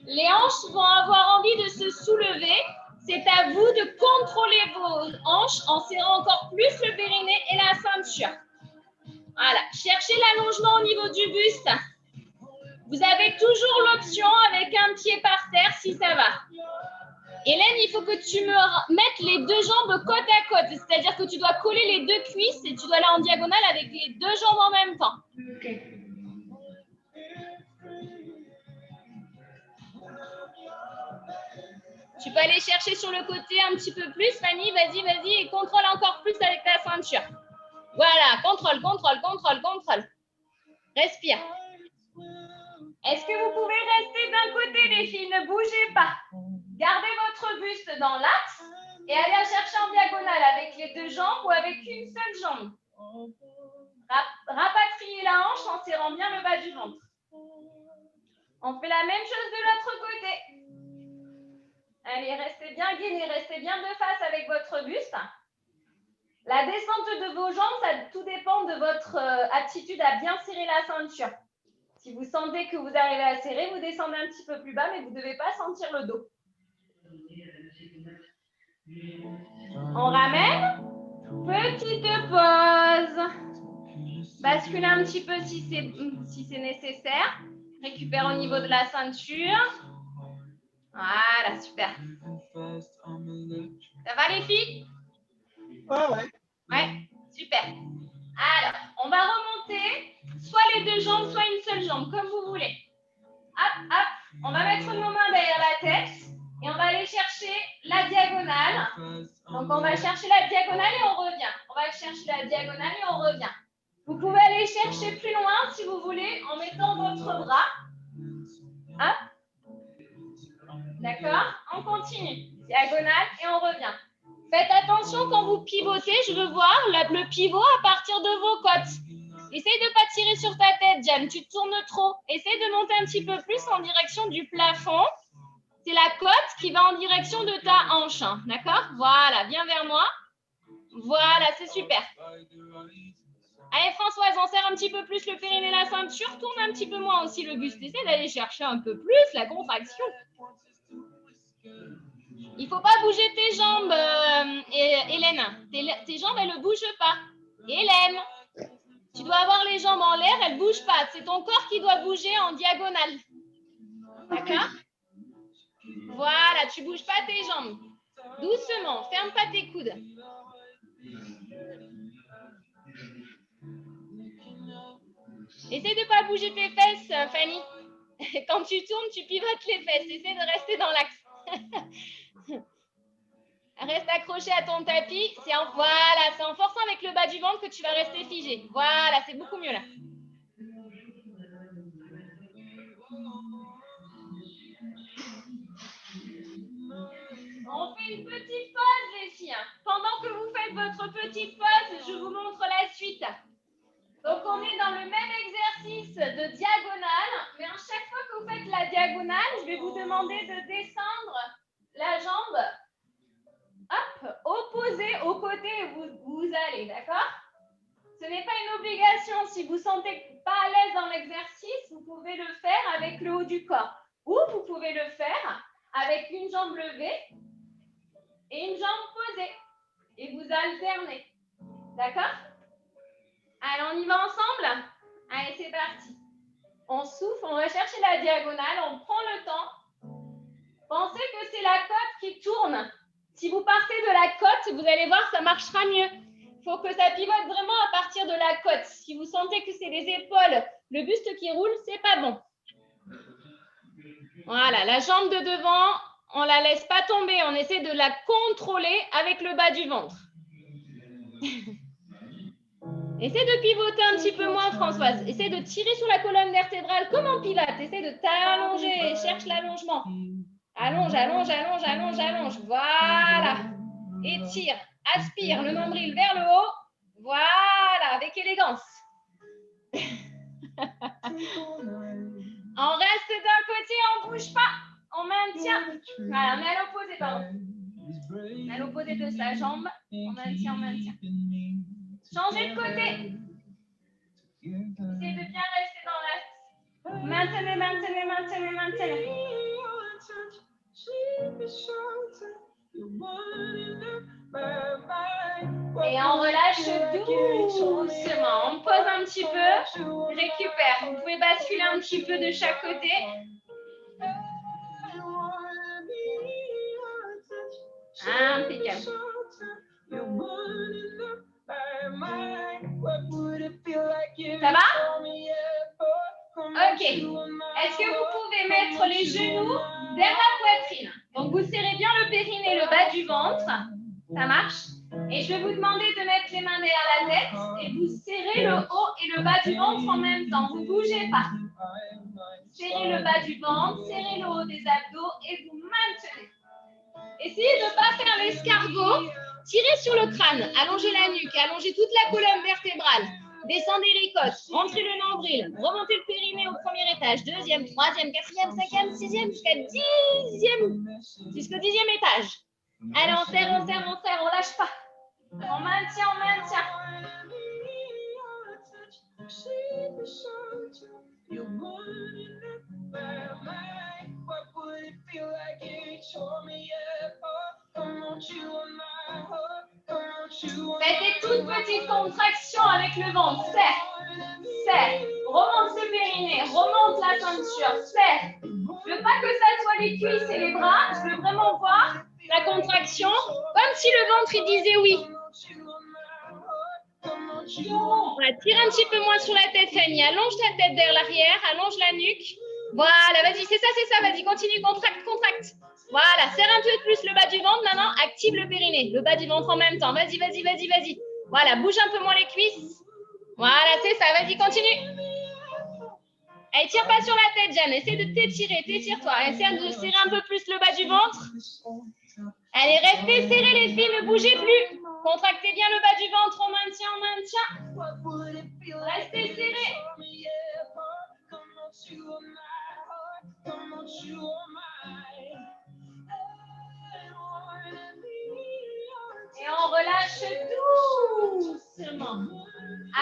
Les hanches vont avoir envie de se soulever. C'est à vous de contrôler vos hanches en serrant encore plus le périnée et la ceinture. Voilà. Cherchez l'allongement au niveau du buste. Vous avez toujours l'option avec un pied par terre si ça va. Hélène, il faut que tu me mettes les deux jambes côte à côte. C'est-à-dire que tu dois coller les deux cuisses et tu dois aller en diagonale avec les deux jambes en même temps. Okay. Tu peux aller chercher sur le côté un petit peu plus. Fanny, vas-y, vas-y, et contrôle encore plus avec ta ceinture. Voilà, contrôle, contrôle, contrôle, contrôle. Respire. Est-ce que vous pouvez rester d'un côté, les filles? Ne bougez pas. Gardez votre buste dans l'axe et allez chercher en diagonale avec les deux jambes ou avec une seule jambe. Rapatriez la hanche en serrant bien le bas du ventre. On fait la même chose de l'autre côté. Allez, restez bien gainés, restez bien de face avec votre buste. La descente de vos jambes, ça tout dépend de votre aptitude à bien serrer la ceinture. Si vous sentez que vous arrivez à serrer, vous descendez un petit peu plus bas, mais vous ne devez pas sentir le dos. On ramène. Petite pause. Bascule un petit peu si c'est nécessaire. Récupère au niveau de la ceinture. Voilà, super. Ça va les filles? Ouais. Ouais, super. Alors, on va remonter soit les deux jambes, soit une seule jambe, comme vous voulez. Hop, hop. On va mettre nos mains derrière la tête et on va aller chercher la diagonale. Donc, on va chercher la diagonale et on revient. On va chercher la diagonale et on revient. Vous pouvez aller chercher plus loin si vous voulez en mettant votre bras. Hop. D'accord? continue. Diagonale et on revient. Faites attention quand vous pivotez, je veux voir le pivot à partir de vos côtes. Essaye de ne pas tirer sur ta tête, Jam, tu tournes trop. Essaye de monter un petit peu plus en direction du plafond. C'est la côte qui va en direction de ta hanche, hein, d'accord? Voilà, viens vers moi. Voilà, c'est super. Allez, Françoise, on serre un petit peu plus le périnée et la ceinture. Tourne un petit peu moins aussi le buste. Essaye d'aller chercher un peu plus la contraction. Il ne faut pas bouger tes jambes, Hélène. Tes jambes, elles ne bougent pas. Hélène, tu dois avoir les jambes en l'air, elles ne bougent pas. C'est ton corps qui doit bouger en diagonale. D'accord? Voilà, tu ne bouges pas tes jambes. Doucement, ferme pas tes coudes. Essaye de ne pas bouger tes fesses, Fanny. Quand tu tournes, tu pivotes les fesses. Essaye de rester dans l'axe. Reste accroché à ton tapis. Voilà, c'est en forçant avec le bas du ventre que tu vas rester figé. Voilà, c'est beaucoup mieux là. On fait une petite pause, les filles. Pendant que vous faites votre petite pause, je vous montre la suite. Donc, on est dans le même exercice de diagonale, mais à chaque fois que vous faites la diagonale, je vais vous demander de descendre la jambe, hop, opposée au côté où vous allez, d'accord? Ce n'est pas une obligation. Si vous ne vous sentez pas à l'aise dans l'exercice, vous pouvez le faire avec le haut du corps. Ou vous pouvez le faire avec une jambe levée et une jambe posée. Et vous alternez. D'accord? Allez, on y va ensemble? Allez, c'est parti. On souffle, on va chercher la diagonale, on prend le temps. Pensez que c'est la côte qui tourne. Si vous partez de la côte, vous allez voir, ça marchera mieux. Il faut que ça pivote vraiment à partir de la côte. Si vous sentez que c'est les épaules, le buste qui roule, c'est pas bon. Voilà, la jambe de devant, on ne la laisse pas tomber. On essaie de la contrôler avec le bas du ventre. Essaie de pivoter un petit peu moins, Françoise. Essaie de tirer sur la colonne vertébrale comme en pilates. Essaie de t'allonger. Cherche l'allongement. Allonge, allonge, allonge, allonge, allonge. Voilà. Étire. Aspire le nombril vers le haut. Voilà, avec élégance. On reste d'un côté, on ne bouge pas. On maintient. Voilà, on est à l'opposé, pardon. On est à l'opposé de sa jambe. On maintient, on maintient. Changez de côté. Essayez de bien rester dans l'axe. Maintenez, maintenez, maintenez, maintenez. Et on relâche doucement. On pose un petit peu. Récupère. Vous pouvez basculer un petit peu de chaque côté. Impeccable. Ça va? Ok. Est-ce que vous pouvez mettre les genoux vers la poitrine? Donc, vous serrez bien le périnée et le bas du ventre. Ça marche? Et je vais vous demander de mettre les mains derrière la tête et vous serrez le haut et le bas du ventre en même temps. Vous ne bougez pas. Serrez le bas du ventre, serrez le haut des abdos et vous maintenez. Essayez de ne pas faire l'escargot. Tirez sur le crâne, allongez la nuque, allongez toute la colonne vertébrale. Descendez les côtes, rentrez le nombril, remontez le périnée au premier étage, deuxième, troisième, quatrième, cinquième, sixième, jusqu'au 10e étage. Allez, on serre, on serre, on serre, on lâche pas. On maintient, on maintient. Faites des toutes petites contractions avec le ventre. Serre, serre. Remonte ce périnée, remonte la ceinture, serre. Je ne veux pas que ça soit les cuisses et les bras. Je veux vraiment voir la contraction comme si le ventre il disait oui. Voilà, tire un petit peu moins sur la tête, Fanny. Allonge ta tête vers l'arrière, allonge la nuque. Voilà, vas-y, c'est ça, vas-y, continue, contracte, contracte. Voilà, serre un peu plus le bas du ventre, maintenant, active le périnée, le bas du ventre en même temps. Vas-y, vas-y, vas-y, vas-y. Voilà, bouge un peu moins les cuisses. Voilà, c'est ça, vas-y, continue. Allez, tire pas sur la tête, Jeanne. Essaie de t'étirer, t'étire-toi. Essaie de serrer un peu plus le bas du ventre. Allez, restez serrés, les filles, ne bougez plus. Contractez bien le bas du ventre, on maintient, on maintient. Restez serrés. Et on relâche doucement.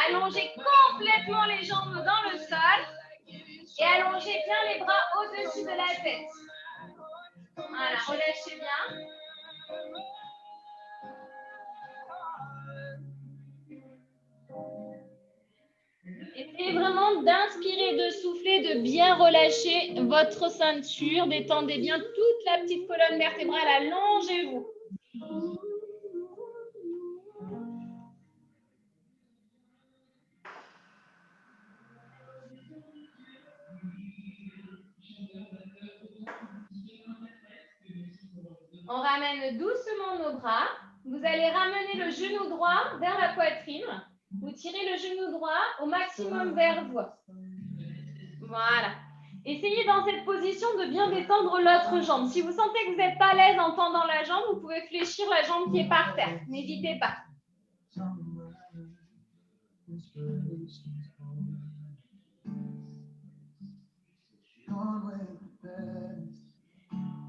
Allongez complètement les jambes dans le sol. Et allongez bien les bras au-dessus de la tête. Voilà, relâchez bien. Essayez vraiment d'inspirer, de souffler, de bien relâcher votre ceinture. Détendez bien toute la petite colonne vertébrale. Allongez-vous. On ramène doucement nos bras. Vous allez ramener le genou droit vers la poitrine. Vous tirez le genou droit au maximum vers vous. Voilà. Essayez dans cette position de bien détendre l'autre jambe. Si vous sentez que vous n'êtes pas à l'aise en tendant la jambe, vous pouvez fléchir la jambe qui est par terre. N'hésitez pas.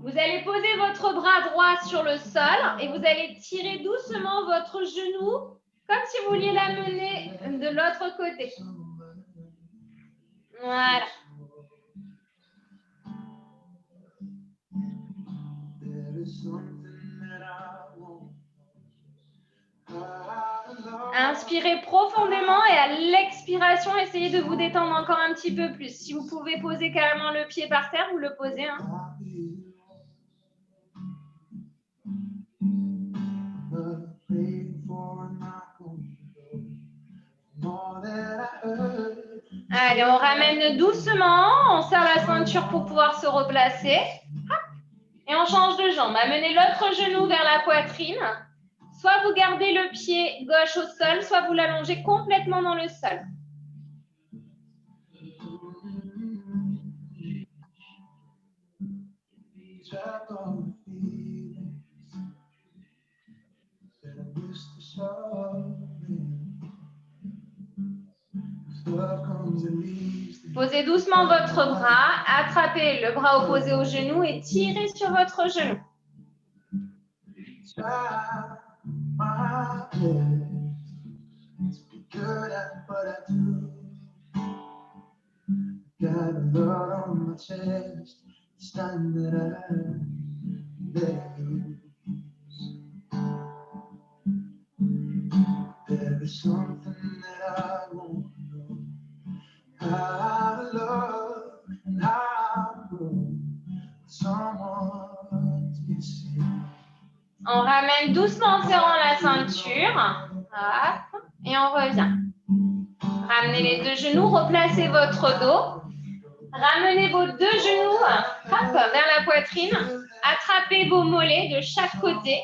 Vous allez poser votre bras droit sur le sol et vous allez tirer doucement votre genou comme si vous vouliez l'amener de l'autre côté. Voilà. Inspirez profondément et à l'expiration, essayez de vous détendre encore un petit peu plus. Si vous pouvez poser carrément le pied par terre, vous le posez. Hein. Allez, on ramène doucement, on serre la ceinture pour pouvoir se replacer. Et on change de jambe. Amenez l'autre genou vers la poitrine. Soit vous gardez le pied gauche au sol, soit vous l'allongez complètement dans le sol. Posez doucement votre bras, attrapez le bras opposé au genou et tirez sur votre genou. On ramène doucement en serrant la ceinture. Hop, et on revient. Ramenez les deux genoux, replacez votre dos. Ramenez vos deux genoux hop, vers la poitrine. Attrapez vos mollets de chaque côté.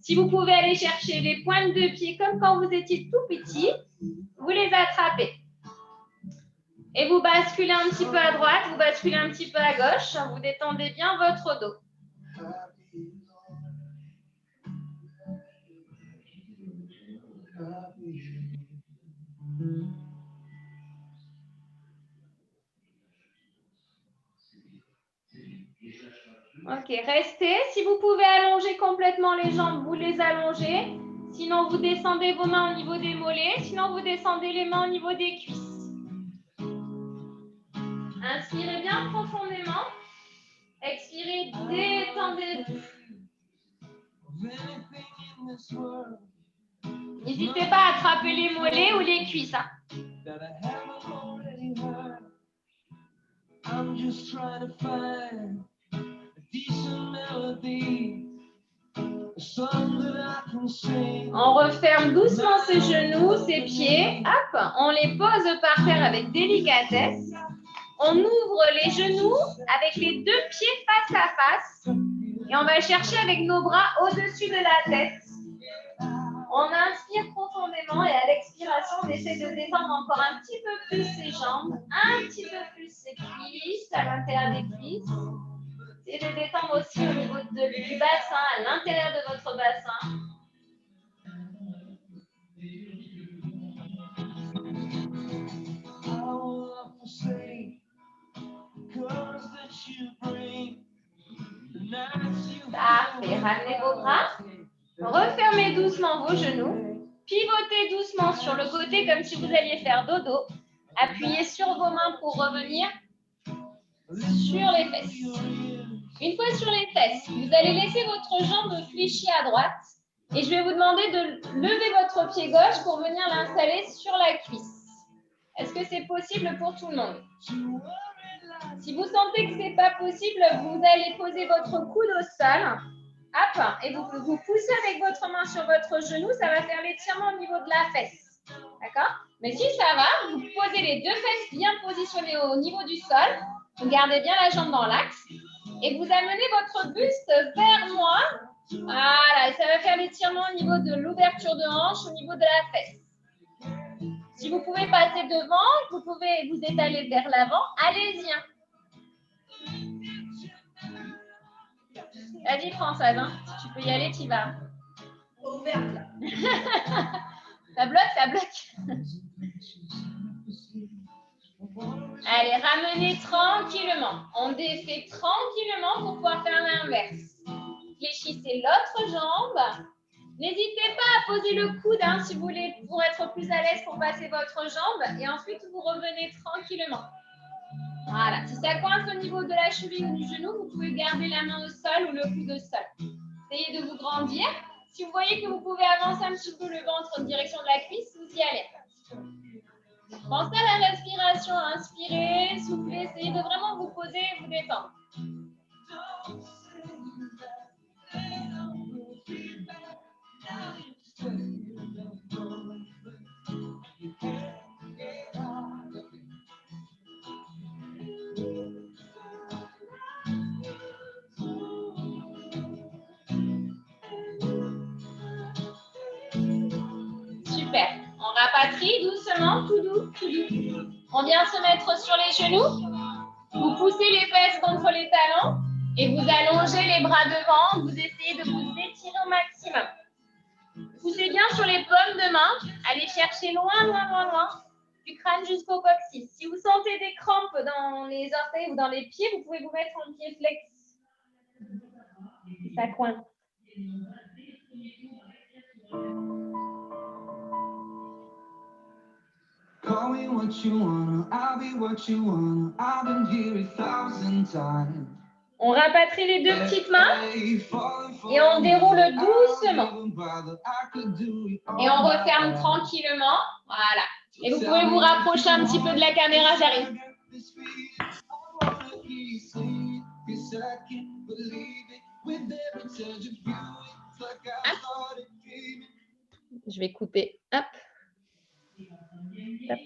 Si vous pouvez aller chercher les pointes de pied comme quand vous étiez tout petit, vous les attrapez. Et vous basculez un petit peu à droite, vous basculez un petit peu à gauche. Vous détendez bien votre dos. Ok, restez. Si vous pouvez allonger complètement les jambes, vous les allongez. Sinon, vous descendez vos mains au niveau des mollets. Sinon, vous descendez les mains au niveau des cuisses. Inspirez bien profondément. Expirez, détendez-vous. N'hésitez pas à attraper les mollets ou les cuisses. Hein. On referme doucement ses genoux, ses pieds. Hop, on les pose par terre avec délicatesse. On ouvre les genoux avec les deux pieds face à face. Et on va chercher avec nos bras au-dessus de la tête. On inspire profondément et à l'expiration, on essaie de détendre encore un petit peu plus ses jambes, un petit peu plus ses cuisses, à l'intérieur des cuisses. Et de détendre aussi au niveau du bassin, à l'intérieur de votre bassin. Parfait. Ramenez vos bras. Refermez doucement vos genoux. Pivotez doucement sur le côté comme si vous alliez faire dodo. Appuyez sur vos mains pour revenir sur les fesses. Une fois sur les fesses, vous allez laisser votre jambe fléchie à droite. Et je vais vous demander de lever votre pied gauche pour venir l'installer sur la cuisse. Est-ce que c'est possible pour tout le monde? Si vous sentez que ce n'est pas possible, vous allez poser votre coude au sol. Hop, et vous poussez avec votre main sur votre genou, ça va faire l'étirement au niveau de la fesse. D'accord? Mais si ça va, vous posez les deux fesses bien positionnées au niveau du sol. Vous gardez bien la jambe dans l'axe. Et vous amenez votre buste vers moi. Voilà, et ça va faire l'étirement au niveau de l'ouverture de hanche, au niveau de la fesse. Si vous pouvez passer devant, vous pouvez vous étaler vers l'avant. Allez-y. Vas-y Françoise, hein. Si tu peux y aller, tu y vas. Ça bloque, ça bloque. Allez, ramenez tranquillement. On défait tranquillement pour pouvoir faire l'inverse. Fléchissez l'autre jambe. N'hésitez pas à poser le coude hein, si vous voulez pour être plus à l'aise pour passer votre jambe. Et ensuite, vous revenez tranquillement. Voilà. Si ça coince au niveau de la cheville ou du genou, vous pouvez garder la main au sol ou le coude au sol. Essayez de vous grandir. Si vous voyez que vous pouvez avancer un petit peu le ventre en direction de la cuisse, vous y allez. Pensez à la respiration. Inspirez, soufflez. Essayez de vraiment vous poser et vous détendre. Super. On rapatrie doucement, tout doux, tout doux. On vient se mettre sur les genoux. Vous poussez les fesses contre les talons et vous allongez les bras devant. Vous essayez de vous étirer au maximum. Poussez bien sur les paumes de main. Allez chercher loin, loin, loin, loin. Du crâne jusqu'au coccyx. Si vous sentez des crampes dans les orteils ou dans les pieds, vous pouvez vous mettre en pied flex. Ça coince. Call me what you wanna, I'll be what you wanna. I've been here 1,000 times. On rapatrie les deux petites mains et on déroule doucement. Et on referme tranquillement. Voilà. Et vous pouvez vous rapprocher un petit peu de la caméra, j'arrive. Je vais couper. Hop. Hop.